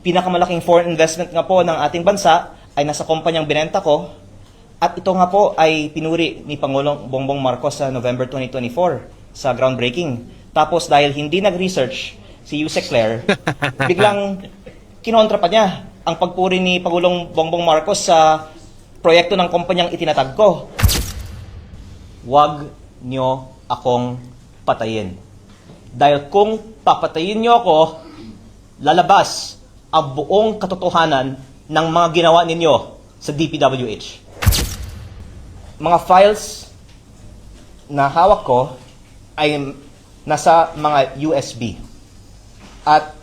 pinakamalaking foreign investment nga po ng ating bansa ay nasa kumpanyang binenta ko. At ito nga po ay pinuri ni Pangulong Bongbong Marcos sa November 2024 sa groundbreaking. Tapos dahil hindi nag-research si Yusek Claire, biglang kinontra pa niya ang pagpuri ni Pangulong Bongbong Marcos sa proyekto ng kumpanyang itinatag ko. Huwag nyo akong patayin. Dahil kung papatayin nyo ako, lalabas ang buong katotohanan ng mga ginawa ninyo sa DPWH. Mga files na hawak ko ay nasa mga USB. At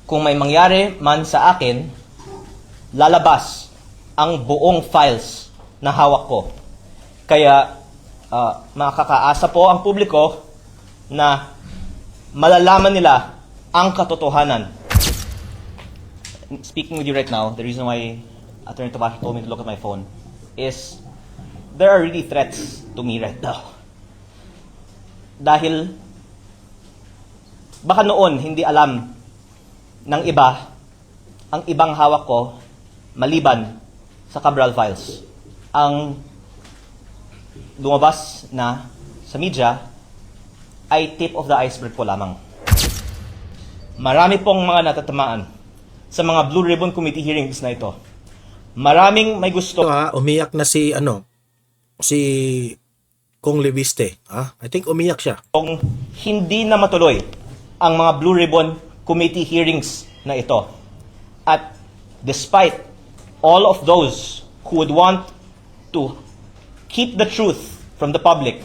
kung may mangyari man sa akin, lalabas ang buong files na hawak ko. Kaya makakaasa po ang publiko na malalaman nila ang katotohanan. Speaking with you right now, the reason why Attorney Topacio told me to look at my phone is there are really threats to me right now. Dahil baka noon hindi alam ng iba ang ibang hawak ko maliban sa Cabral files. Ang lumabas na sa media ay tip of the iceberg po lamang. Marami pong mga natatamaan sa mga Blue Ribbon Committee hearings na ito. Maraming may gusto. Umiyak na si Kong Leviste. I think umiyak siya. Kung hindi na matuloy ang mga Blue Ribbon Committee hearings na ito. At despite all of those who would want to keep the truth from the public.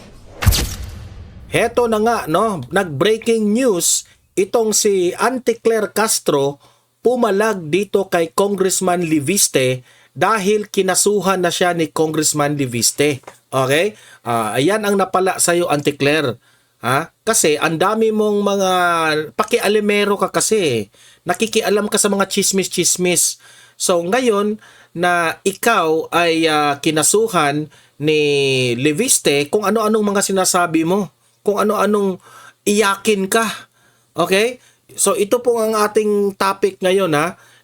Heto na nga, no? Nag-breaking news itong si Auntie Claire Castro pumalag dito kay Congressman Leviste dahil kinasuhan na siya ni Congressman Leviste. Okay? Ayan ang napala sa'yo, Auntie Claire. Kasi ang dami mong mga pakialimero ka kasi. Nakikialam ka sa mga chismis-chismis. So ngayon na ikaw ay kinasuhan ni Leviste, kung ano-anong mga sinasabi mo, kung ano-anong iyakin ka. Okay? So ito po ang ating topic ngayon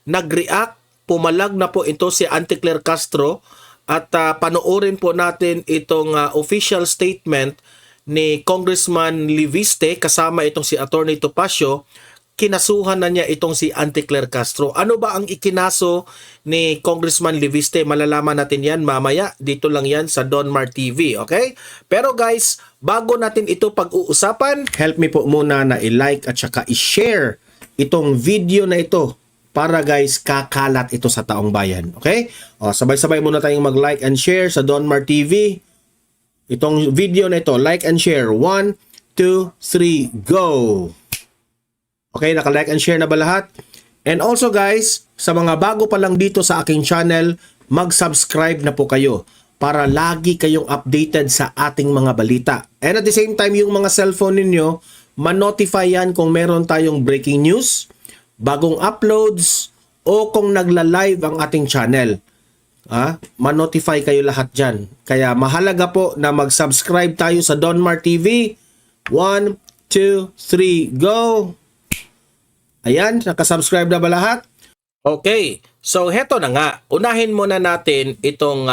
Nag-react, pumalag na po ito si Auntie Claire Castro at panoorin po natin itong official statement ni Congressman Leviste kasama itong si Attorney Topacio. Kinasuhan na niya itong si Auntie Claire Castro. Ano ba ang ikinaso ni Congressman Leviste? Malalaman natin yan mamaya. Dito lang yan sa Donmar TV. Okay? Pero guys, bago natin ito pag-uusapan, help me po muna na i-like at saka i-share itong video na ito para guys kakalat ito sa taong bayan. Okay? Sabay-sabay muna tayong mag-like and share sa Donmar TV. Itong video na ito, like and share. 1, 2, 3, go! Okay, naka-like and share na ba lahat? And also guys, sa mga bago pa lang dito sa aking channel, mag-subscribe na po kayo para lagi kayong updated sa ating mga balita. And at the same time, yung mga cellphone ninyo, ma-notify yan kung meron tayong breaking news, bagong uploads, o kung nagla-live ang ating channel. Ma-notify kayo lahat dyan. Kaya mahalaga po na mag-subscribe tayo sa Donmar TV. 1, 2, 3, go! Ayan, nakasubscribe na ba lahat? Okay, so heto na nga. Unahin muna natin itong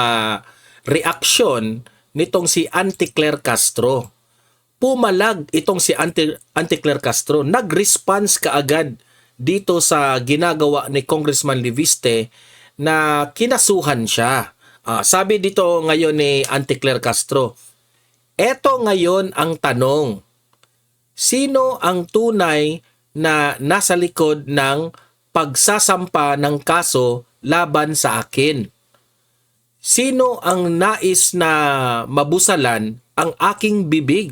reaksyon nitong si Auntie Claire Castro. Pumalag itong si Auntie Claire Castro. Nag-response kaagad dito sa ginagawa ni Congressman Leviste na kinasuhan siya. Sabi dito ngayon ni Auntie Claire Castro, eto ngayon ang tanong, sino ang tunay na nasa likod ng pagsasampa ng kaso laban sa akin? Sino ang nais na mabusalan ang aking bibig?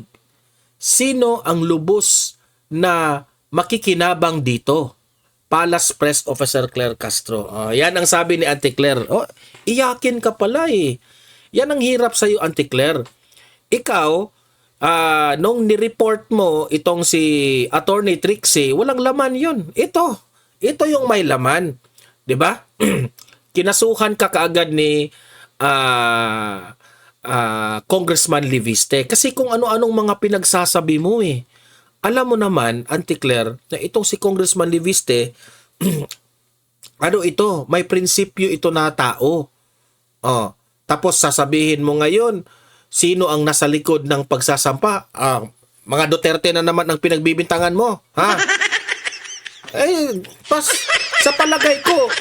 Sino ang lubos na makikinabang dito? Palace Press Officer Claire Castro. Yan ang sabi ni Auntie Claire. Iyakin ka pala eh. Yan ang hirap sa'yo, Auntie Claire. Ikaw, nung ni-report mo itong si Attorney Trixie, walang laman yun. Ito yung may laman. 'Di ba? Kinasuhan ka kaagad ni Congressman Leviste. Kasi kung ano-anong mga pinagsasabi mo eh. Alam mo naman, Auntie Claire, na itong si Congressman Leviste, ano ito, may prinsipyo ito na tao. Oh, tapos sasabihin mo ngayon, sino ang nasa likod ng pagsasampa? Mga Duterte na naman ang pinagbibintangan mo, ha? Sa palagay ko,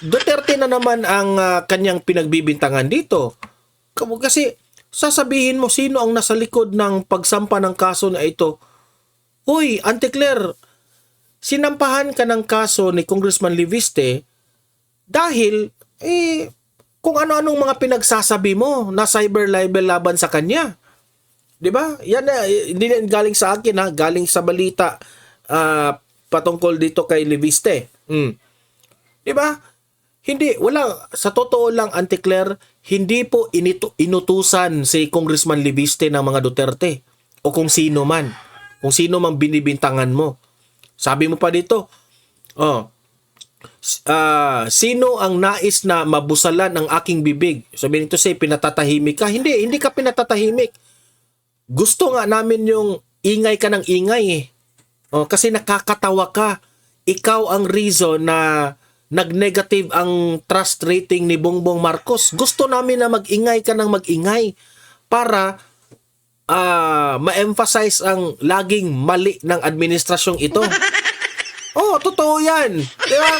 Duterte na naman ang kanyang pinagbibintangan dito. Kasi sasabihin mo sino ang nasa likod ng pagsampa ng kaso na ito. Hoy, Auntie Claire, sinampahan ka ng kaso ni Congressman Liviste dahil kung ano-anong mga pinagsasabi mo na cyber libel laban sa kanya. 'Di ba? Yan na hindi na galing sa akin, ha, galing sa balita patungkol dito kay Liviste. 'Di ba? Sa totoo lang, Auntie Claire, hindi po inutusan si Congressman Liviste ng mga Duterte o kung sino man binibintangan mo. Sabi mo pa dito, sino ang nais na mabusalan ang aking bibig? Sabi nito pinatatahimik ka. Hindi ka pinatatahimik. Gusto nga namin yung ingay ka ng ingay kasi nakakatawa ka. Ikaw ang reason na nag-negative ang trust rating ni Bongbong Marcos. Gusto namin na mag-ingay ka ng mag-ingay para ma-emphasize ang laging mali ng administrasyong ito. Totoo yan. Di ba?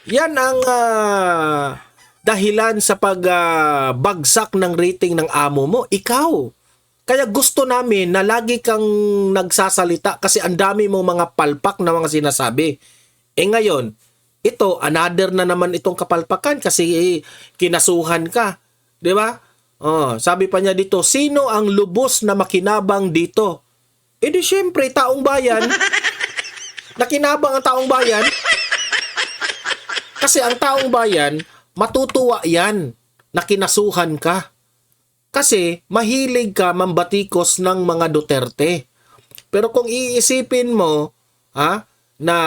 Yan ang dahilan sa pagbagsak ng rating ng amo mo. Ikaw. Kaya gusto namin na lagi kang nagsasalita kasi ang dami mong mga palpak na mga sinasabi. Ngayon, ito, another na naman itong kapalpakan kasi kinasuhan ka. Di ba? Sabi pa niya dito, sino ang lubos na makinabang dito? Di syempre, taong bayan. Nakinabang ang taong bayan. Kasi ang taong bayan, matutuwa yan na kinasuhan ka. Kasi mahilig ka mambatikos ng mga Duterte. Pero kung iisipin mo, na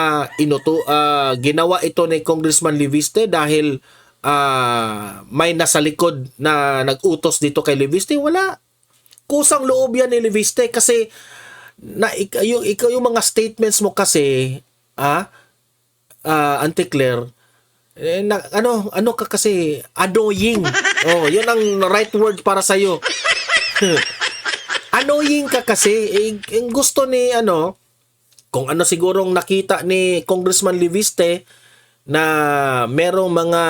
ginawa ito ni Congressman Liviste dahil may nasa likod na nag-utos dito kay Liviste, wala. Kusang loob yan ni Liviste kasi yung mga statements mo kasi, Auntie Claire, ano ka kasi annoying. Yun ang right word para sa iyo. Annoying ka kasi. Gusto ni kung ano sigurong nakita ni Congressman Liviste na merong mga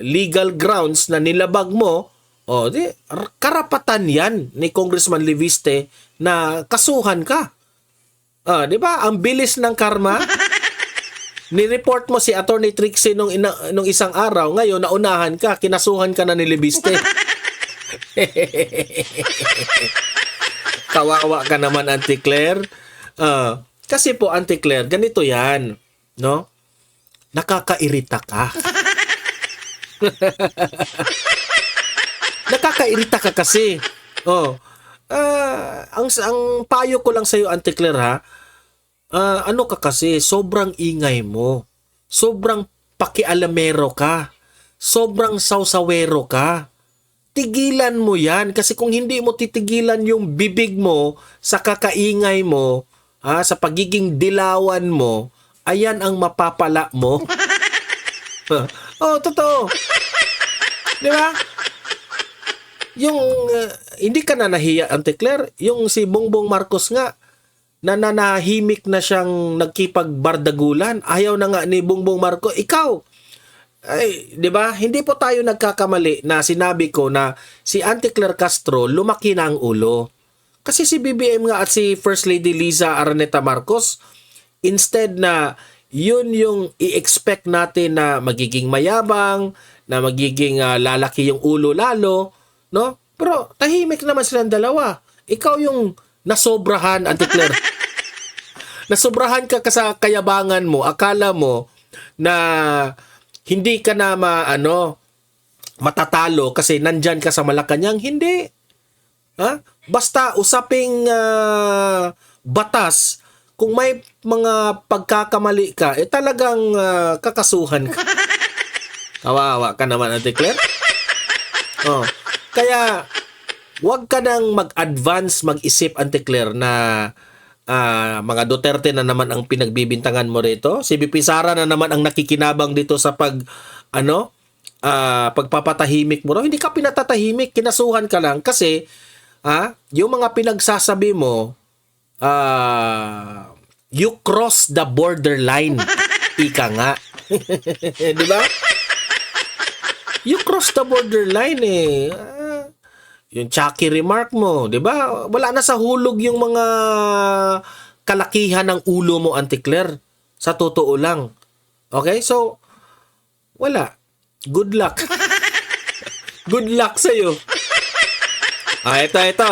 legal grounds na nilabag mo, karapatan yan ni Congressman Liviste na kasuhan ka. Di ba? Ang bilis ng karma. Ni-report mo si Attorney Trixie nung isang araw, ngayon naunahan ka, kinasuhan ka na ni Liviste. Kawawa ka naman, Auntie Claire. Kasi po, Auntie Claire, ganito yan, no? Nakakairita ka. Nakakairita ka kasi. Ang payo ko lang sa iyo, Auntie Claire, ha? Ano ka kasi, sobrang ingay mo. Sobrang pakialamero ka. Sobrang sausawero ka. Tigilan mo yan. Kasi kung hindi mo titigilan yung bibig mo sa kakaingay mo, sa pagiging dilawan mo, ayan ang mapapala mo. Totoo. Di ba? Yung, hindi ka na nahiya, Auntie Claire. Yung si Bongbong Marcos nga, nanahimik na siyang nagkipagbardagulan. Ayaw na nga ni Bongbong Marcos. Ikaw, di ba? Hindi po tayo nagkakamali na sinabi ko na si Auntie Claire Castro lumaki na ang ulo. Kasi si BBM nga at si First Lady Liza Araneta Marcos, instead na yun yung i-expect natin na magiging mayabang, na magiging lalaki yung ulo lalo, no? Pero tahimik naman silang dalawa. Ikaw yung nasobrahan, Auntie Claire. Nasobrahan ka sa kayabangan mo. Akala mo na hindi ka na matatalo kasi nandyan ka sa Malacanang. Hindi. Basta usaping batas, kung may mga pagkakamali ka, talagang kakasuhan ka. Kawawa ka naman, Auntie Claire. Kaya, wag ka nang mag-advance, mag-isip, Auntie Claire, na Mga Duterte na naman ang pinagbibintangan mo rito. Si BP Sara na naman ang nakikinabang dito sa pagpapatahimik mo. Hindi ka pinatatahimik, kinasuhan ka lang kasi yung mga pinagsasabi mo, you cross the borderline. Ika nga. Di ba? You cross the borderline eh. Yung Chucky remark mo, di ba? Wala na sa hulog yung mga kalakihan ng ulo mo, Auntie Claire. Sa totoo lang. Okay? So, wala. Good luck. Good luck sa'yo. Ito.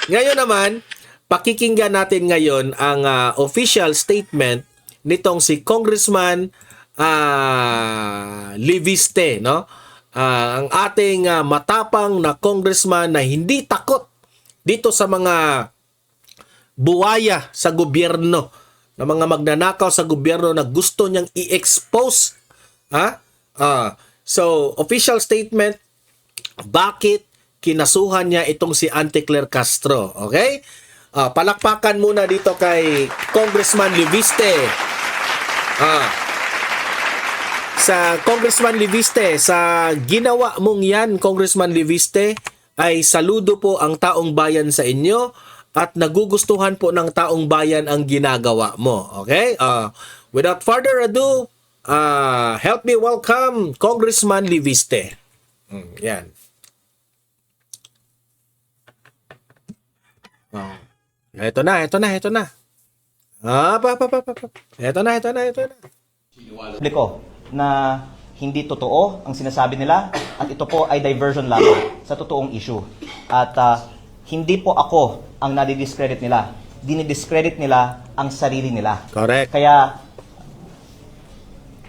Ngayon naman, pakikinggan natin ngayon ang official statement nitong si Congressman Liviste, no? Ang ating matapang na congressman na hindi takot dito sa mga buwaya sa gobyerno, na mga magnanakaw sa gobyerno na gusto niyang i-expose. So, official statement, bakit kinasuhan niya itong si Auntie Claire Castro. Okay? Palakpakan muna dito kay Congressman Liviste. Sa Congressman Liviste, sa ginawa mong yan, Congressman Liviste, ay saludo po ang taong bayan sa inyo at nagugustuhan po ng taong bayan ang ginagawa mo. Okay? Without further ado, help me welcome Congressman Liviste. Yan. Ito na. Ito na. Publiko na hindi totoo ang sinasabi nila at ito po ay diversion lamang sa totoong issue. At hindi po ako ang nadi-discredit nila. Dinidiscredit nila ang sarili nila. Correct. Kaya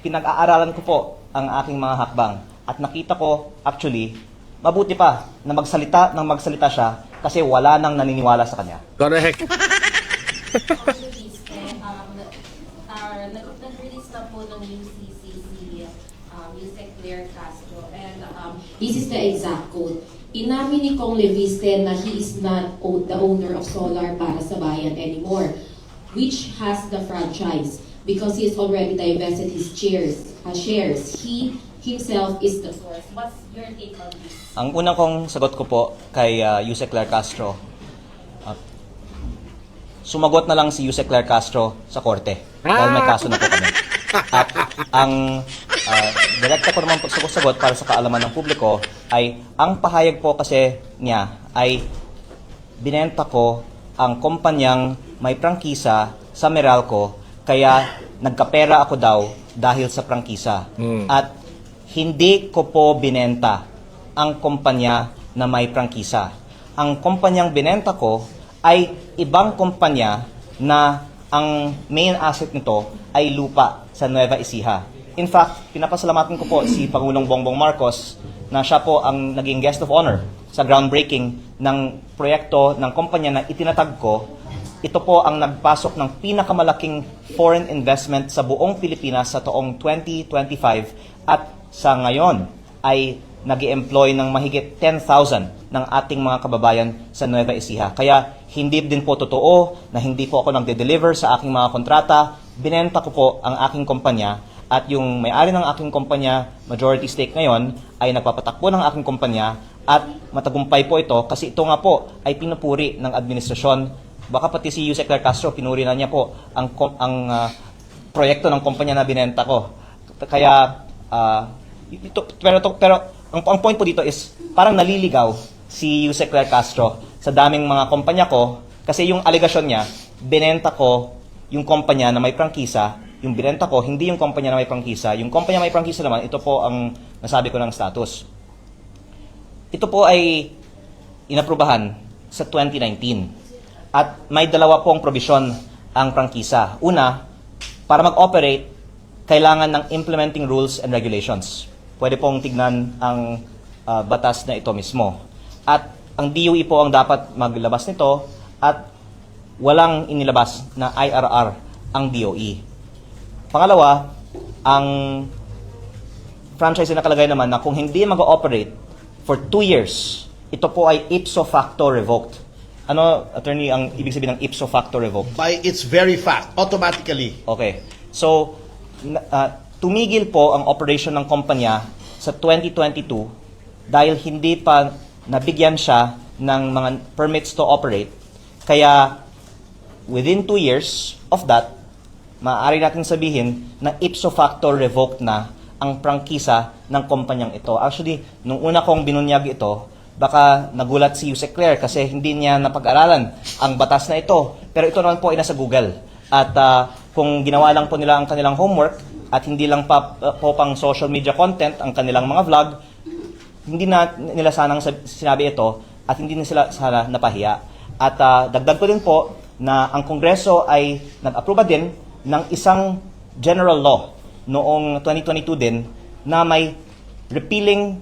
pinag-aaralan ko po ang aking mga hakbang at nakita ko actually mabuti pa na magsalita siya kasi wala nang naniniwala sa kanya. Correct. Nag-release na po ng UCC si Yusek Claire Castro and this is the exact quote. Inamin ni Kong Liviste na he is not the owner of Solar para sa Bayan anymore, which has the franchise because he has already divested his shares. He himself is the source. What's your take on this? Ang unang kong sagot ko po kay Yusek Claire Castro, sumagot na lang si Yusek Claire Castro sa korte dahil may kaso na po kami. At ang direkta ko naman pagsagot para sa kaalaman ng publiko ay ang pahayag po kasi niya ay binenta ko ang kumpanyang may prangkisa sa Meralco kaya nagkapera ako daw dahil sa prangkisa. At hindi ko po binenta ang kumpanya na may prangkisa. Ang kumpanyang binenta ko ay ibang kumpanya na ang main asset nito ay lupa sa Nueva Ecija. In fact, pinapasalamatan ko po si Pangulong Bongbong Marcos na siya po ang naging guest of honor sa groundbreaking ng proyekto ng kumpanya na itinatag ko. Ito po ang nagpasok ng pinakamalaking foreign investment sa buong Pilipinas sa taong 2025 at sa ngayon ay nag-employ ng mahigit 10,000 ng ating mga kababayan sa Nueva Ecija. Kaya hindi din po totoo na hindi po ako nagde-deliver sa aking mga kontrata. Binenta ko po ang aking kumpanya at yung may-ari ng aking kumpanya, majority stake ngayon, ay nagpapatakbo ng aking kumpanya at matagumpay po ito kasi ito nga po ay pinupuri ng administrasyon. Baka pati si Yusek Claire Castro, pinuri na niya po ang proyekto ng kumpanya na binenta ko. Kaya, pero ang point po dito is parang naliligaw si Yusek Claire Castro sa daming mga kumpanya ko kasi yung alegasyon niya, binenta ko yung kumpanya na may prangkisa, yung binenta ko, hindi yung kumpanya na may prangkisa. Yung kumpanya na may prangkisa naman, ito po ang nasabi ko ng status. Ito po ay inaprubahan sa 2019 at may dalawa pong probisyon ang prangkisa. Una, para mag-operate, kailangan ng implementing rules and regulations. Pwede pong tignan ang batas na ito mismo. At ang DOE po ang dapat maglabas nito at walang inilabas na IRR ang DOE. Pangalawa, ang franchise na nakalagay naman na kung hindi mag-ooperate for 2 years, ito po ay ipso facto revoked. Ano, attorney, ang ibig sabihin ng ipso facto revoke? By its very fact, automatically. Okay. So, tumigil po ang operation ng kumpanya sa 2022 dahil hindi pa nabigyan siya ng mga permits to operate. Kaya, within 2 years of that, maaari natin sabihin na ipso facto revoked na ang prangkisa ng kumpanyang ito. Actually, nung una kong binunyag ito, baka nagulat si Yusek Claire kasi hindi niya napag-aralan ang batas na ito. Pero ito naman po ay nasa Google. At kung ginawa lang po nila ang kanilang homework at hindi lang po pang social media content ang kanilang mga vlog, hindi na nila sanang sinabi ito at hindi na sila sana napahiya. At dagdag ko din po na ang Kongreso ay nag-aproba din ng isang general law noong 2022 din na may repealing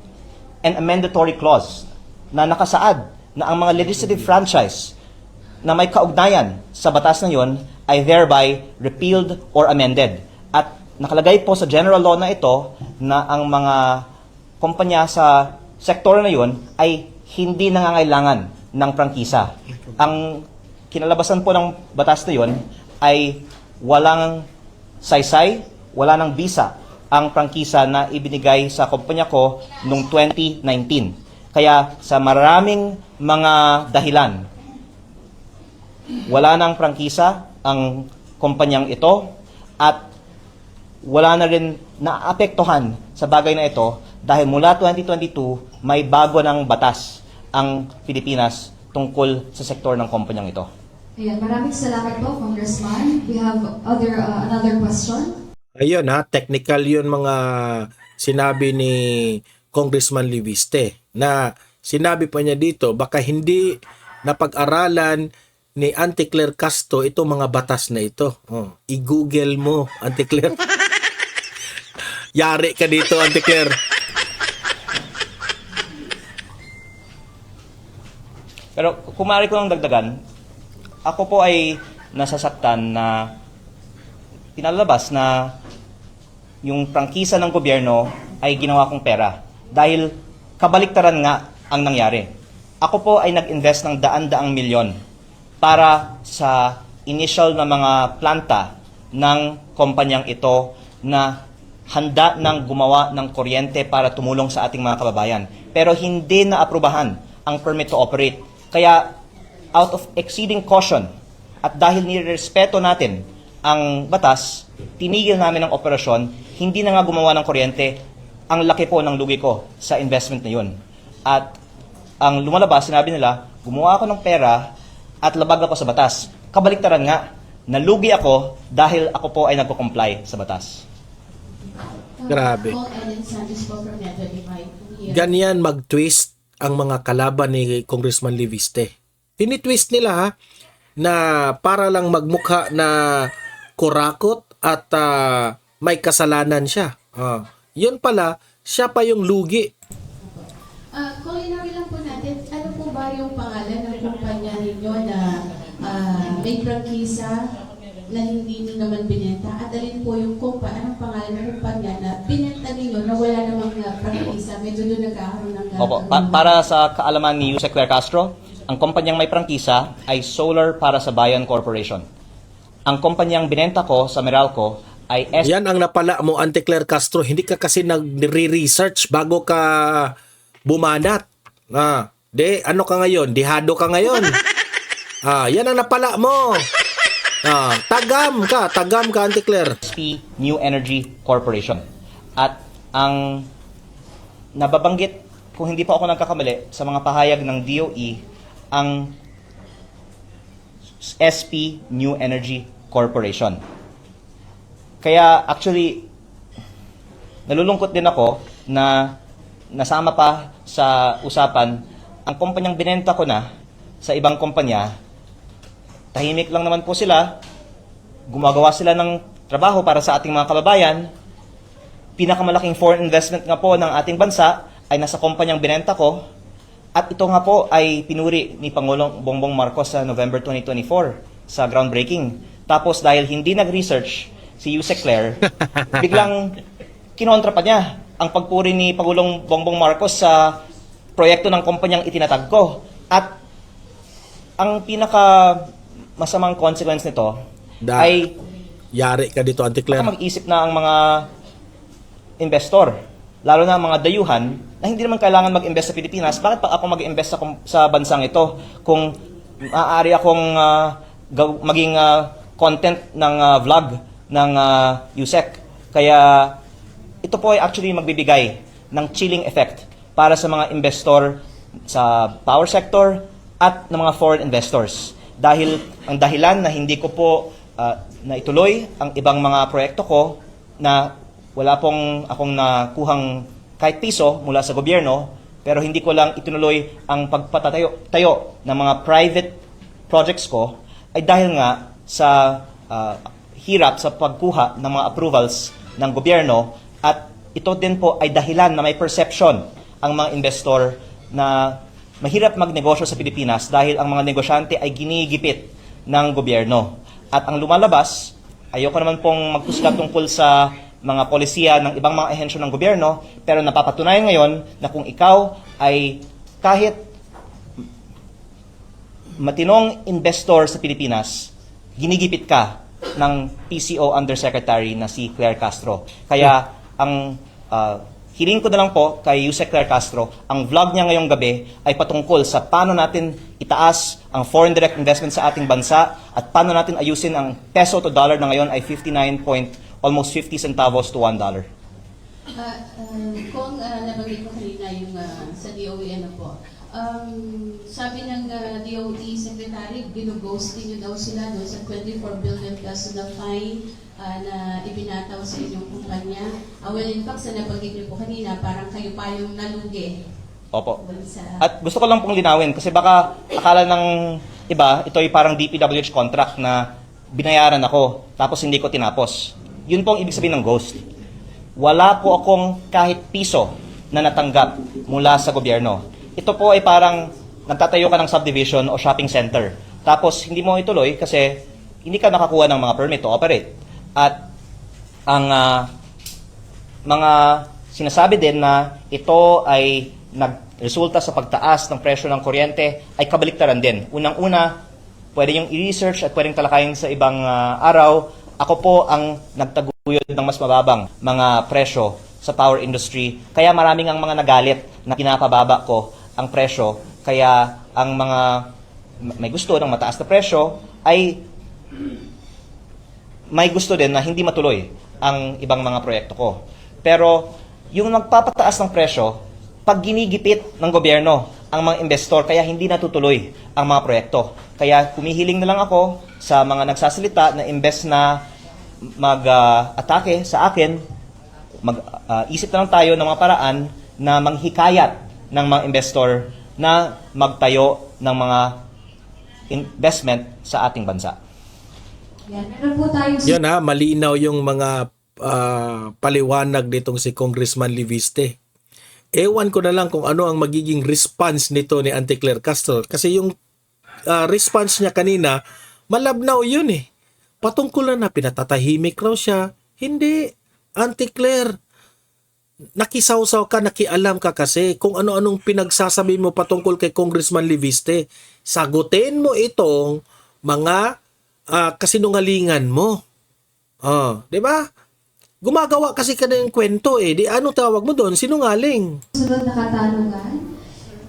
and amendatory clause na nakasaad na ang mga legislative franchise na may kaugnayan sa batas na yon ay thereby repealed or amended. At nakalagay po sa general law na ito na ang mga kumpanya sa sektor na yon ay hindi nangangailangan ng prangkisa. Ang kinalabasan po ng batas na yon ay walang saysay, wala ng visa ang prangkisa na ibinigay sa kumpanya ko noong 2019. Kaya sa maraming mga dahilan, wala nang prangkisa ang kumpanyang ito at wala na rin naapektuhan sa bagay na ito dahil mula 2022 may bago ng batas ang Pilipinas tungkol sa sektor ng kumpanyang ito. Ayan, maraming salamat po, Congressman. We have another question. Ayun technical yun mga sinabi ni Congressman Liviste na sinabi pa niya dito baka hindi napag-aralan ni Auntie Claire Castro itong mga batas na ito. I-google mo, Auntie Claire. Yari ka dito, Auntie Claire. Pero kung maaari ko lang dagdagan, ako po ay nasasaktan na pinalabas na yung prangkisa ng gobyerno ay ginawa kong pera. Dahil kabaliktaran nga ang nangyari. Ako po ay nag-invest ng daan-daang milyon para sa initial na mga planta ng kumpanyang ito na handa nang gumawa ng kuryente para tumulong sa ating mga kababayan. Pero hindi na aprubahan ang permit to operate. Kaya out of exceeding caution at dahil nirespeto natin ang batas, tinigil namin ang operasyon, hindi na nga gumawa ng kuryente. Ang laki po ng lugi ko sa investment na yun. At ang lumalabas, sinabi nila, gumawa ako ng pera at labag ako sa batas. Kabaliktaran nga, nalugi ako dahil ako po ay nagko-comply sa batas. Grabe. Ganyan mag-twist ang mga kalaban ni Congressman Liviste. Tinitwist nila na para lang magmukha na kurakot at may kasalanan siya. Yun pala, siya pa yung lugi. Kung linawin lang po natin, ano po ba yung pangalan ng kumpanya ninyo na may prangkisa na hindi nyo naman binenta? At alin po yung anong pangalan ng kumpanya na binenta ninyo na wala namang prangkisa? Medyo doon nagkakaroon ng... Opo, para sa kaalaman ni Yusek Claire Castro, ang kumpanyang may prangkisa ay Solar para sa Bayan Corporation. Ang kumpanyang binenta ko sa Meralco ay Yan ang napala mo, Auntie Claire Castro. Hindi ka kasi nagre-research bago ka bumanat. Ano ka ngayon? Dihado ka ngayon. Yan ang napala mo. Tagam ka, Auntie Claire. SP New Energy Corporation. At ang nababanggit, kung hindi pa ako nagkakamali, sa mga pahayag ng DOE, ang SP New Energy Corporation. Kaya actually, nalulungkot din ako na nasama pa sa usapan ang kumpanyang binenta ko na sa ibang kumpanya. Tahimik lang naman po sila, gumagawa sila ng trabaho para sa ating mga kababayan. Pinakamalaking foreign investment nga po ng ating bansa ay nasa kumpanyang binenta ko. At ito nga po ay pinuri ni Pangulong Bongbong Marcos sa November 2024 sa groundbreaking. Tapos dahil hindi nag-research si Yusek Claire, biglang kinontra pa niya ang pagpuri ni Pangulong Bongbong Marcos sa proyekto ng kumpanyang itinatag ko. At ang pinaka masamang consequence nito ay Yari ka dito, Auntie baka Claire. mag-isip na ang mga investor, lalo na ang mga dayuhan, na hindi naman kailangan mag-invest sa Pilipinas. Bakit pa ako mag-invest sa bansang ito kung maaari akong maging content ng vlog ng USEC? Kaya ito po ay actually magbibigay ng chilling effect para sa mga investor sa power sector at ng mga foreign investors. Dahil ang dahilan na hindi ko po na ituloy ang ibang mga proyekto ko na wala pong akong nakuhang kahit piso mula sa gobyerno, pero hindi ko lang itinuloy ang pagpatatayo ng mga private projects ko ay dahil nga sa hirap sa pagkuha ng mga approvals ng gobyerno, at ito din po ay dahilan na may perception ang mga investor na mahirap magnegosyo sa Pilipinas dahil ang mga negosyante ay ginigipit ng gobyerno. At ang lumalabas, ayoko naman pong magkusga tungkol sa mga polisiya ng ibang mga ahensya ng gobyerno, pero napapatunayan ngayon na kung ikaw ay kahit matinong investor sa Pilipinas, ginigipit ka ng PCO Undersecretary na si Claire Castro. Kaya ang hiling ko na lang po kay Yusek Claire Castro, ang vlog niya ngayong gabi ay patungkol sa paano natin itaas ang foreign direct investment sa ating bansa at paano natin ayusin ang peso to dollar na ngayon ay almost 50 centavos to $1. Kung nabanggit ko kanina yung sa DOE, ano po, sabi ng DOE Secretary, ginughost niyo daw sila doon sa 24 billion peso na fine na ibinataw sa inyong kumpanya. Well, in fact, sa nabanggit niyo po kanina, parang kayo pa yung nalugi. Opo. Doon sa... At gusto ko lang pong linawin kasi baka akala ng iba, ito ay parang DPWH contract na binayaran ako tapos hindi ko tinapos. Yun po ang ibig sabihin ng ghost. Wala po akong kahit piso na natanggap mula sa gobyerno. Ito po ay parang nagtatayo ka ng subdivision o shopping center. Tapos hindi mo ituloy kasi hindi ka nakakuha ng mga permit to operate. At ang mga sinasabi din na ito ay nagresulta sa pagtaas ng presyo ng kuryente ay kabaliktaran din. Unang-una, pwede yung i-research at pwedeng talakayin sa ibang araw. Ako po ang nagtaguyod ng mas mababang mga presyo sa power industry. Kaya maraming ang mga nagalit na pinapababa ko ang presyo. Kaya ang mga may gusto ng mataas na presyo ay may gusto din na hindi matuloy ang ibang mga proyekto ko. Pero yung nagpapataas ng presyo, pag ginigipit ng gobyerno ang mga investor, kaya hindi natutuloy ang mga proyekto. Kaya kumihiling na lang ako sa mga nagsasalita na imbes na mag-atake sa akin, isip na lang tayo ng mga paraan na manghikayat ng mga investor na magtayo ng mga investment sa ating bansa. Yan, meron po tayong Yan malinaw yung mga paliwanag nitong si Congressman Liviste. Ewan ko na lang kung ano ang magiging response nito ni Auntie Claire Castro. Kasi yung response niya kanina, malabnaw yun eh. Patungkol na pinatatahimik raw siya. Hindi. Auntie Claire, nakisawsaw ka, nakialam ka kasi kung ano-anong pinagsasabi mo patungkol kay Congressman Liviste. Sagutin mo itong mga kasinungalingan mo. Di ba? Gumagawa kasi ka na yung kwento eh. Di ano tawag mo doon? Sinungaling. sunod na katanungan.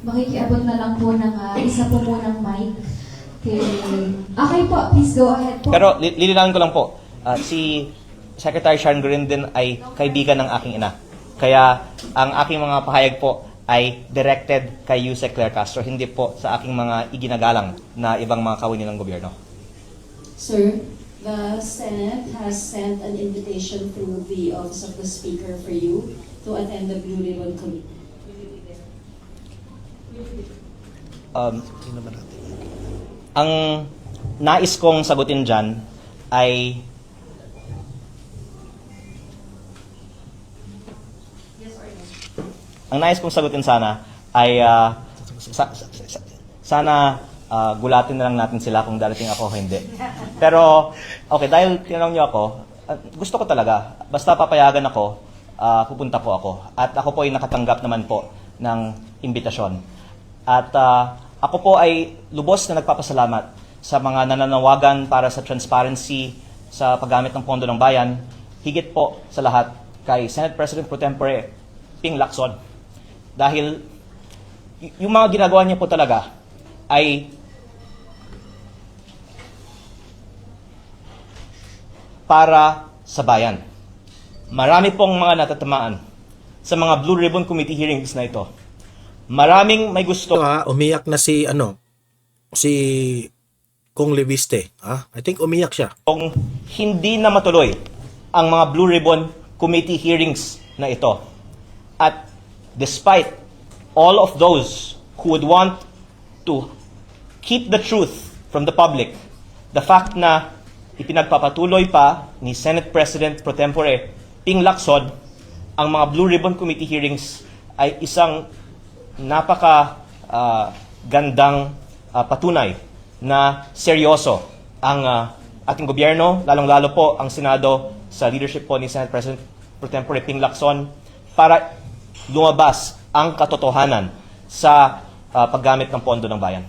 Makikiabot na lang po ng isa po munang mic. Okay po, please go ahead po. Pero lilinawin ko lang po, si Secretary Sharon Green din ay kaibigan ng aking ina. Kaya ang aking mga pahayag po ay directed kay Yusek Claire Castro, hindi po sa aking mga iginagalang na ibang mga kawani ng gobyerno. Sir, the Senate has sent an invitation through the Office of the Speaker for you to attend the Blue Ribbon Committee. Ang nais kong sagutin dyan ay ang nais kong sagutin sana ay sana gulatin na lang natin sila kung darating ako o hindi. Pero, okay, dahil tinanong niyo ako, gusto ko talaga, basta papayagan ako, pupunta po ako. At ako po ay nakatanggap naman po ng imbitasyon. At Ako po ay lubos na nagpapasalamat sa mga nananawagan para sa transparency sa paggamit ng pondo ng bayan, higit po sa lahat kay Senate President Pro Tempore Ping Lacson. Dahil yung mga ginagawa niya po talaga ay para sa bayan. Marami pong mga natatamaan sa mga Blue Ribbon Committee hearings na ito. Maraming may gusto. Umiyak na si Kong Leviste. I think umiyak siya. Kung hindi na matuloy ang mga Blue Ribbon Committee hearings na ito. At despite all of those who would want to keep the truth from the public, the fact na ipinagpapatuloy pa ni Senate President Pro Tempore Ping Lacson ang mga Blue Ribbon Committee hearings ay isang gandang patunay na seryoso ang ating gobyerno, lalong-lalo po ang Senado sa leadership po ni Senate President Pro Tempore Ping Lacson para lumabas ang katotohanan sa paggamit ng pondo ng bayan.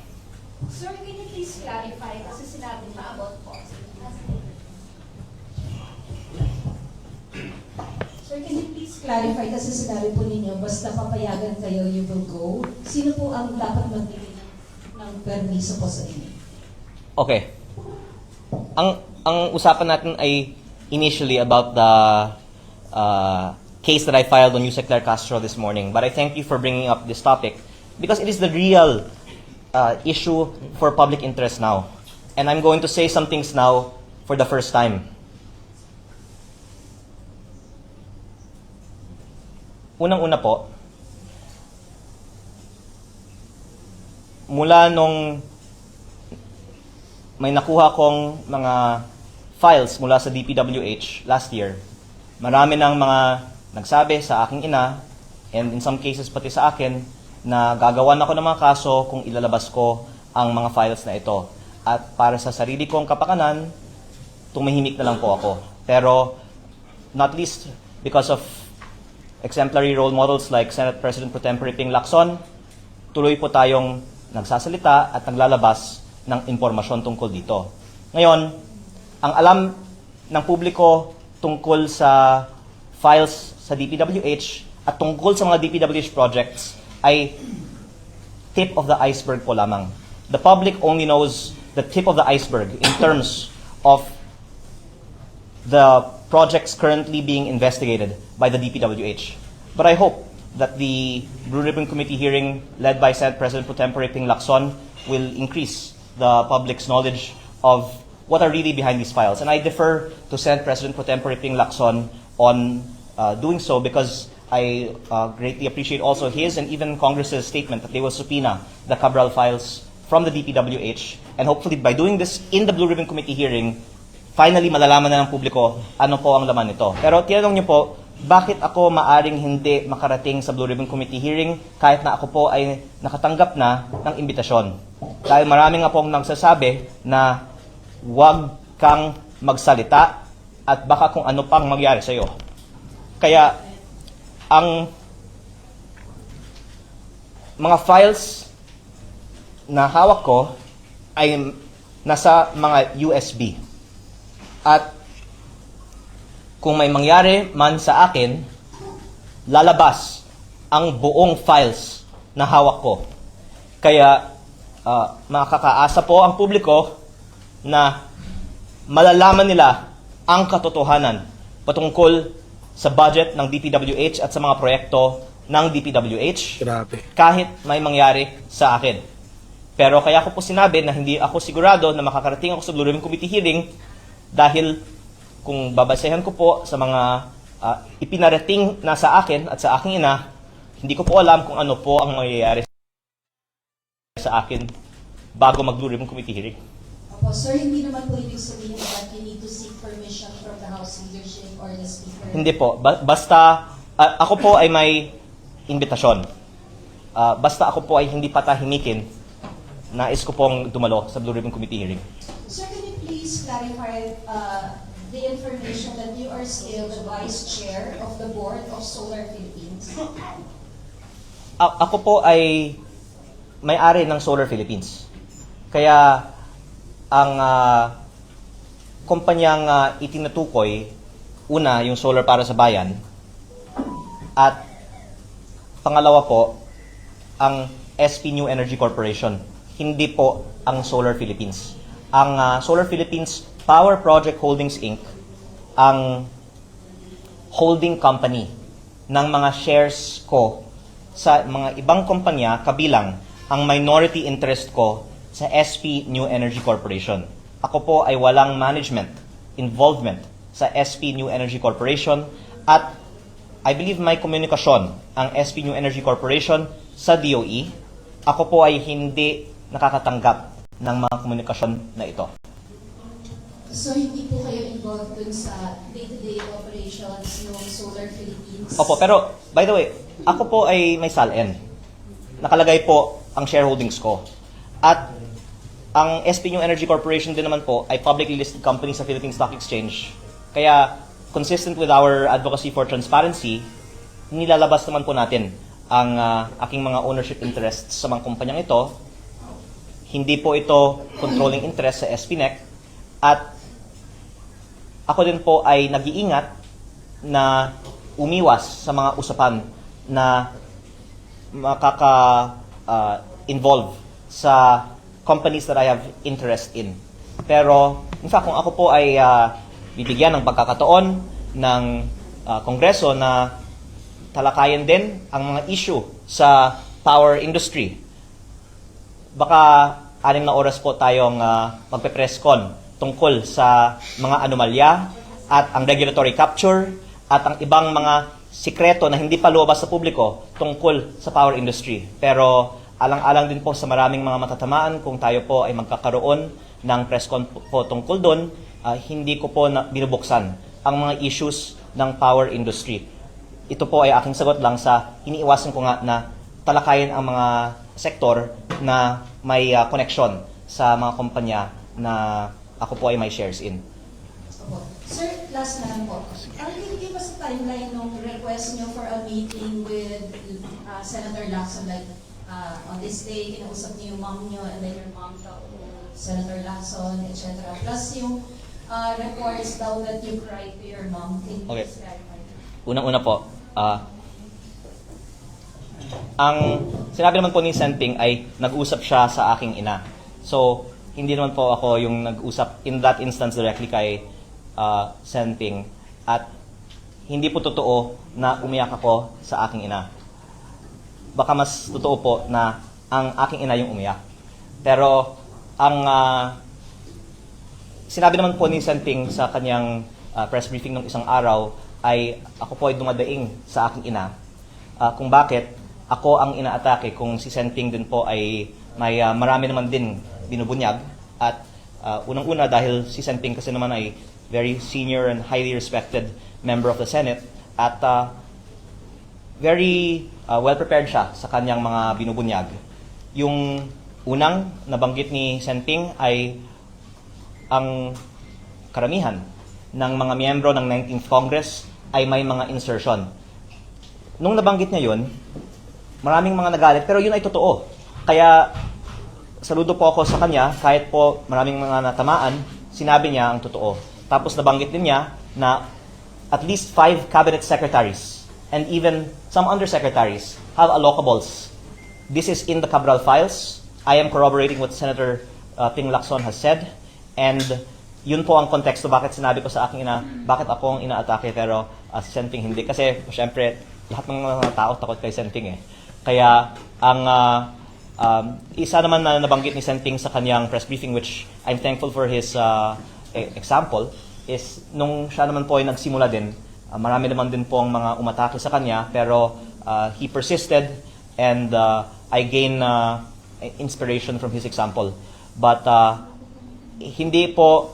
Sir, can you please clarify kasi sinabi na about po. Sir, can you please clarify kasi sinabi po ninyo basta papayagan kayo, you will go. Sino po ang dapat magbigay ng permiso po sa inyo? Okay. Ang usapan natin ay initially about the case that I filed on Yusek Claire Castro this morning. But I thank you for bringing up this topic because it is the real issue for public interest now. And I'm going to say some things now for the first time. Unang-una po, mula nung may nakuha kong mga files mula sa DPWH last year, marami ng mga nagsabi sa aking ina, and in some cases pati sa akin, na gagawan ako ng mga kaso kung ilalabas ko ang mga files na ito. At para sa sarili kong kapakanan, tumahimik na lang po ako. Pero not least because of exemplary role models like Senate President Pro Tempore Ping Lacson, tuloy po tayong nagsasalita at naglalabas ng impormasyon tungkol dito. Ngayon, ang alam ng publiko tungkol sa files sa DPWH at tungkol sa mga DPWH projects ay tip of the iceberg po lamang. The public only knows the tip of the iceberg in terms of the projects currently being investigated by the DPWH. But I hope that the Blue Ribbon Committee hearing led by Senate President Pro Tempore Ping Lacson will increase the public's knowledge of what are really behind these files. And I defer to Senate President Pro Tempore Ping Lacson on doing so because I greatly appreciate also his and even Congress's statement that they will subpoena the Cabral files from the DPWH. And hopefully by doing this in the Blue Ribbon Committee hearing, finally malalaman na ng publiko ano po ang laman nito. Pero tinanong niyo po, bakit ako maaring hindi makarating sa Blue Ribbon Committee hearing kahit na ako po ay nakatanggap na ng imbitasyon? Dahil marami nga pong nagsasabi na huwag kang magsalita at baka kung ano pang magyari sa'yo. Kaya ang mga files na hawak ko ay nasa mga USB. At kung may mangyari man sa akin, lalabas ang buong files na hawak ko. Kaya makakaasa po ang publiko na malalaman nila ang katotohanan patungkol sa budget ng DPWH at sa mga proyekto ng DPWH. Grabe. Kahit may mangyari sa akin. Pero kaya ko po sinabi na hindi ako sigurado na makakarating ako sa Blue Ribbon Committee hearing dahil kung babasehan ko po sa mga ipinarating na sa akin at sa aking ina, hindi ko po alam kung ano po ang mangyayari sa akin bago mag-Blue Ribbon Committee hearing. Opo, sir, hindi naman po ibig sabihin that you need to seek permission from the House leadership or the Speaker. Hindi po. Basta ako po ay may imbitasyon. Basta ako po ay hindi patahimikin, nais ko pong dumalo sa Blue Ribbon Committee hearing. Sir, can you please clarify the information that you are still the Vice Chair of the Board of Solar Philippines? Ako po ay may-ari ng Solar Philippines. Kaya ang kumpanyang itinutukoy, una, yung solar para sa bayan, at pangalawa po, ang SP New Energy Corporation, hindi po ang Solar Philippines. Ang Solar Philippines Power Project Holdings Inc., ang holding company ng mga shares ko sa mga ibang kumpanya, kabilang ang minority interest ko sa SP New Energy Corporation. Ako po ay walang management involvement sa SP New Energy Corporation at I believe may komunikasyon ang SP New Energy Corporation sa DOE. Ako po ay hindi nakakatanggap ng mga komunikasyon na ito. So, hindi po kayo involved dun sa day-to-day operations ng Solar Philippines? Opo, pero by the way, ako po ay may SALN. Nakalagay po ang shareholdings ko. At ang SP New Energy Corporation din naman po ay publicly listed company sa Philippine Stock Exchange. Kaya, consistent with our advocacy for transparency, nilalabas naman po natin ang aking mga ownership interests sa mga kumpanyang ito. Hindi po ito controlling interest sa SPNEC. At ako din po ay nag-iingat na umiwas sa mga usapan na makaka-involve sa companies that I have interest in. Pero, in fact, kung ako po ay bibigyan ng pagkakataon ng Kongreso na talakayan din ang mga issue sa power industry, baka 6 na oras po tayong magpe-press con tungkol sa mga anomalya at ang regulatory capture at ang ibang mga sikreto na hindi pa luwabas sa publiko tungkol sa power industry. Pero alang-alang din po sa maraming mga matatamaan kung tayo po ay magkakaroon ng press con po tungkol doon, hindi ko po binubuksan ang mga issues ng power industry. Ito po ay aking sagot lang sa iniiwasan ko nga na talakayin ang mga sektor na may connection sa mga kumpanya na ako po ay may shares in. Sir, last na lang po. Can you give us a timeline ng request niyo for a meeting with Senator Lacson? Like, on this day, kinausap niyo yung mom niyo and then your mom talked to Senator Lacson, etc. Plus yung reports daw that you cried to your mom. Can you Okay. please clarify? Unang-una po, ang sinabi naman po ni Senping ay nag-usap siya sa aking ina. So, hindi naman po ako yung nag-usap in that instance directly kay Senping. At hindi po totoo na umiyak ako sa aking ina. Baka mas totoo po na ang aking ina yung umiyak. Pero ang sinabi naman po ni Senping sa kanyang press briefing ng isang araw ay ako po ay dumadaing sa aking ina. Kung bakit ako ang inaatake kung si Senping din po ay may marami naman din binubunyag. At unang-una dahil si Senping kasi naman ay very senior and highly respected member of the Senate at very well-prepared siya sa kanyang mga binubunyag. Yung unang nabanggit ni Senping ay ang karamihan ng mga miyembro ng 19th Congress ay may mga insertion. Nung nabanggit niya yun, maraming mga nagalit, pero yun ay totoo. Kaya, saludo po ako sa kanya, kahit po maraming mga natamaan, sinabi niya ang totoo. Tapos nabanggit din niya na at least 5 cabinet secretaries and even some undersecretaries have allocables. This is in the Cabral files. I am corroborating what Senator Ping Lacson has said. And yun po ang konteksto bakit sinabi ko sa aking ina, bakit ako ang inaatake pero si Senping hindi. Kasi syempre, lahat ng mga tao takot kay Senping eh. Kaya ang isa naman na nabanggit ni Senping sa kanyang press briefing, which I'm thankful for his example, is nung siya naman po ay nagsimula din, marami naman din po ang mga umatake sa kanya, pero he persisted and I gain inspiration from his example. But hindi po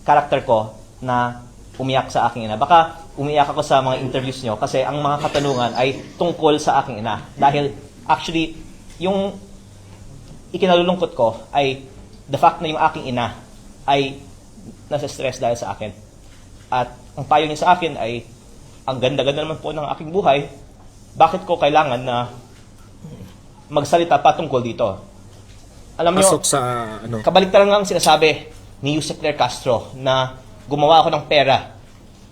karakter ko na umiyak sa aking ina. Baka umiyak ako sa mga interviews nyo kasi ang mga katanungan ay tungkol sa aking ina. Dahil actually, yung ikinalulungkot ko ay the fact na yung aking ina ay nasa stress dahil sa akin. At ang payo niya sa akin ay, ang ganda-ganda naman po ng aking buhay, bakit ko kailangan na magsalita patungkol dito. Alam niyo, Pasok sa ano. kabaliktaran nga ang sinasabi ni Yusek Claire Castro na gumawa ako ng pera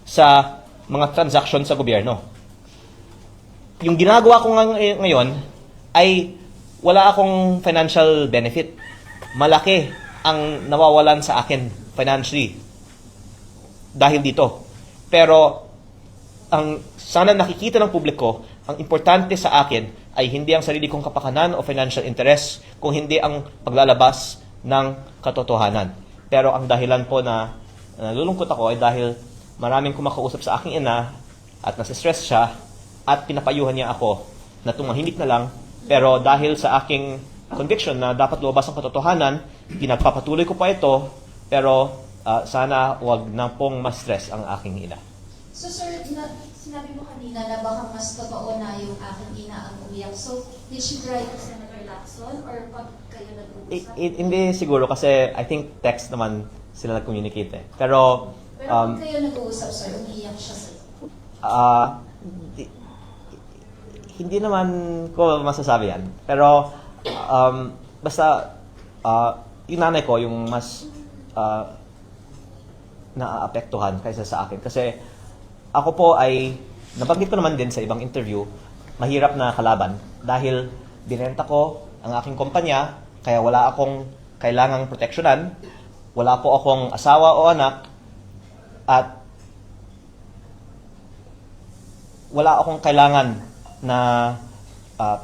sa mga transaction sa gobyerno. Yung ginagawa ko ngayon ay wala akong financial benefit. Malaki ang nawawalan sa akin financially dahil dito. Pero ang sana nakikita ng publiko, ang importante sa akin ay hindi ang sarili kong kapakanan o financial interest, kung hindi ang paglalabas ng katotohanan. Pero ang dahilan po na nalulungkot ako ay dahil maraming kumakausap sa aking ina at nasistress siya at pinapayuhan niya ako na tumahimik na lang. Pero dahil sa aking conviction na dapat lumabas ang katotohanan, pinagpapatuloy ko pa ito, pero sana wag na pong ma-stress ang aking ina. So sir, sinabi mo kanina na baka mas totoo na yung aking ina ang umiyak. So, did she write to Senator Lacson or pag kayo nag-uusap? Hindi siguro kasi I think text naman sila nag-communicate eh. Pero Pero pag kayo nag-uusap, sir, umiyak siya sa'yo. hindi naman ko masasabi yan. Pero basta yung nanay ko yung mas naaapektuhan kaysa sa akin. Kasi ako po ay, nabanggit ko naman din sa ibang interview, mahirap na kalaban dahil binenta ko ang aking kumpanya, kaya wala akong kailangang proteksyonan, wala po akong asawa o anak, at wala akong kailangan na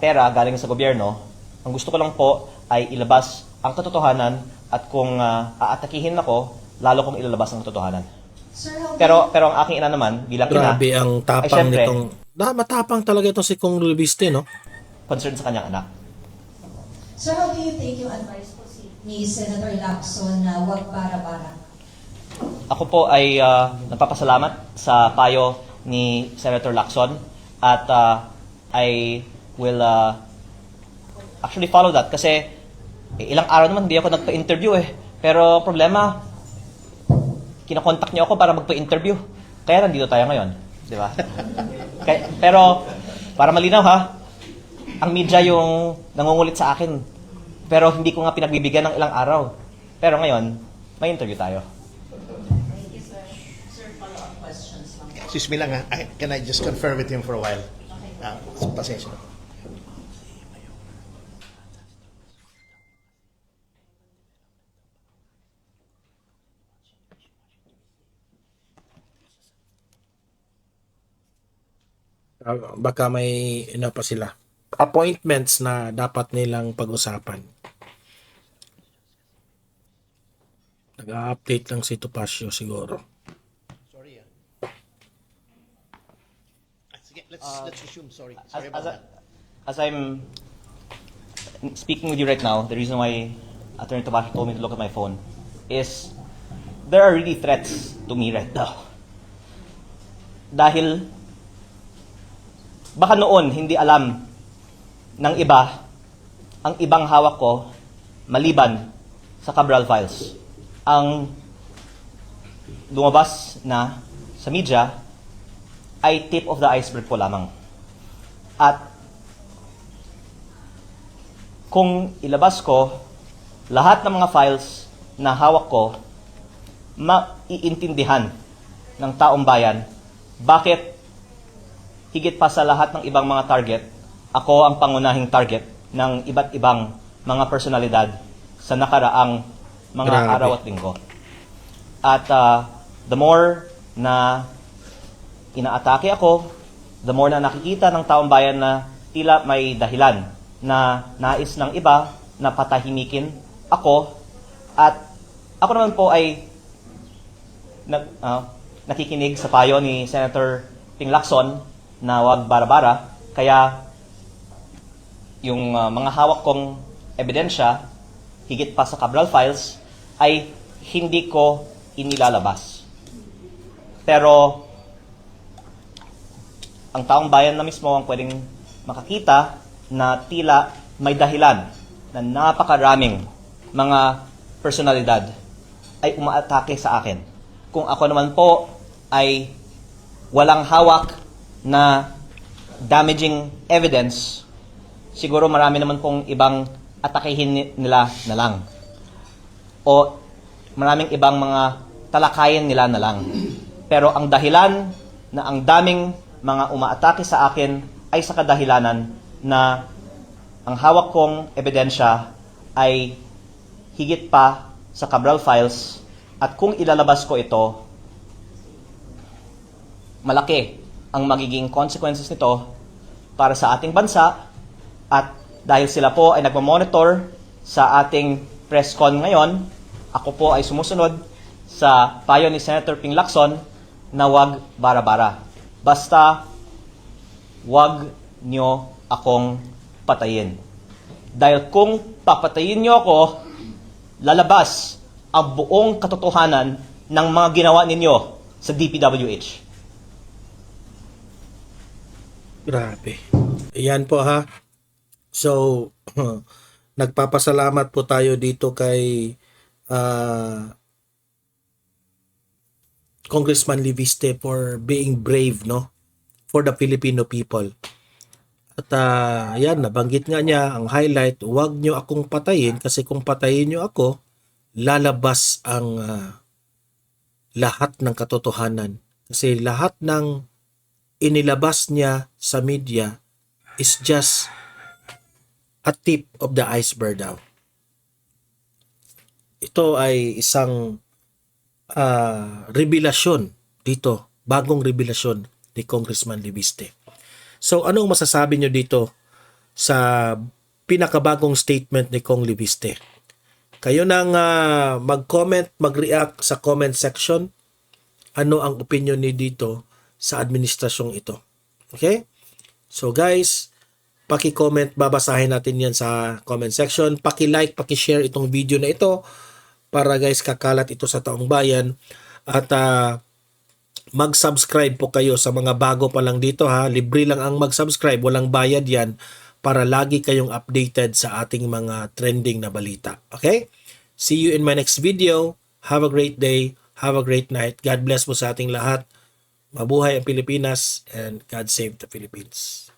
pera galing sa gobyerno. Ang gusto ko lang po ay ilabas ang katotohanan at kung aatakihin ako, lalo kong ilalabas ang katotohanan. Sir, how Pero ang aking ina naman, bilang ina, Grabe ang tapang syempre, nitong... matapang talaga itong si Kong Reviste, no? concerned sa kanyang anak. Sir, how do you take yung advice po ni Senator Lacson na wag bara-bara? Ako po ay nagpapasalamat sa payo ni Senator Lacson at I will actually follow that kasi ilang araw naman hindi ako nagpa-interview eh. Pero problema, kinakontak niyo ako para magpa-interview. Kaya nandito tayo ngayon, di ba? Pero para malinaw ha, ang media yung nangungulit sa akin. Pero hindi ko nga pinagbibigyan ng ilang araw. Pero ngayon, may interview tayo. Excuse me lang ha. Can I just confer with him for a while? Pasensya na. Baka may pa sila. Appointments na dapat nilang pag-usapan. Nag-update lang si Topacio siguro. Sorry Sige, let's assume. Sorry about that. As I'm speaking with you right now, the reason why Attorney Topacio told me to look at my phone is there are really threats to me right now. Dahil baka noon hindi alam ng iba ang ibang hawak ko maliban sa Cabral Files. Ang lumabas na sa media ay tip of the iceberg po lamang. At kung ilabas ko lahat ng mga files na hawak ko, maiintindihan ng taong bayan bakit higit pa sa lahat ng ibang mga target, ako ang pangunahing target ng iba't ibang mga personalidad sa nakaraang mga Grabe. araw at linggo. At the more na inaatake ako, the more na nakikita ng taong bayan na tila may dahilan na nais ng iba na patahimikin ako, at ako naman po ay nakikinig sa payo ni Senator Ping Lacson na wag bara-bara, kaya yung mga hawak kong ebidensya, higit pa sa Cabral Files, ay hindi ko inilalabas. Pero ang taong bayan na mismo ang pwedeng makakita na tila may dahilan na napakaraming mga personalidad ay umaatake sa akin. Kung ako naman po ay walang hawak na damaging evidence, siguro marami naman pong ibang atakihin nila na lang. O maraming ibang mga talakayin nila na lang. Pero ang dahilan na ang daming mga umaatake sa akin ay sa kadahilanan na ang hawak kong ebidensya ay higit pa sa Cabral Files at kung ilalabas ko ito, malaki ang magiging consequences nito para sa ating bansa at dahil sila po ay nagmamonitor sa ating press con ngayon, ako po ay sumusunod sa payo ni Senator Ping Lacson na wag bara-bara. Basta wag nyo akong patayin. Dahil kung papatayin nyo ako, lalabas ang buong katotohanan ng mga ginawa ninyo sa DPWH. Grabe. Ayan po ha. So, nagpapasalamat po tayo dito kay Congressman Liviste for being brave, no? For the Filipino people. At yan, nabanggit nga niya ang highlight, huwag nyo akong patayin kasi kung patayin nyo ako, lalabas ang lahat ng katotohanan. Kasi lahat ng inilabas niya sa media is just a tip of the iceberg daw. Ito ay isang revelasyon dito, bagong revelasyon ni Congressman Liviste. So anong masasabi nyo dito sa pinakabagong statement ni Cong Liviste? Kayo nang mag-comment, mag-react sa comment section. Ano ang opinion ni dito sa administrasyong ito? Okay? So guys, paki-comment, babasahin natin yan sa comment section. Paki-like, paki-share itong video na ito para guys kakalat ito sa taong bayan. At mag-subscribe po kayo sa mga bago pa lang dito ha. Libre lang ang mag-subscribe, walang bayad yan para lagi kayong updated sa ating mga trending na balita. Okay? See you in my next video. Have a great day. Have a great night. God bless po sa ating lahat. Mabuhay ang Pilipinas and God save the Philippines.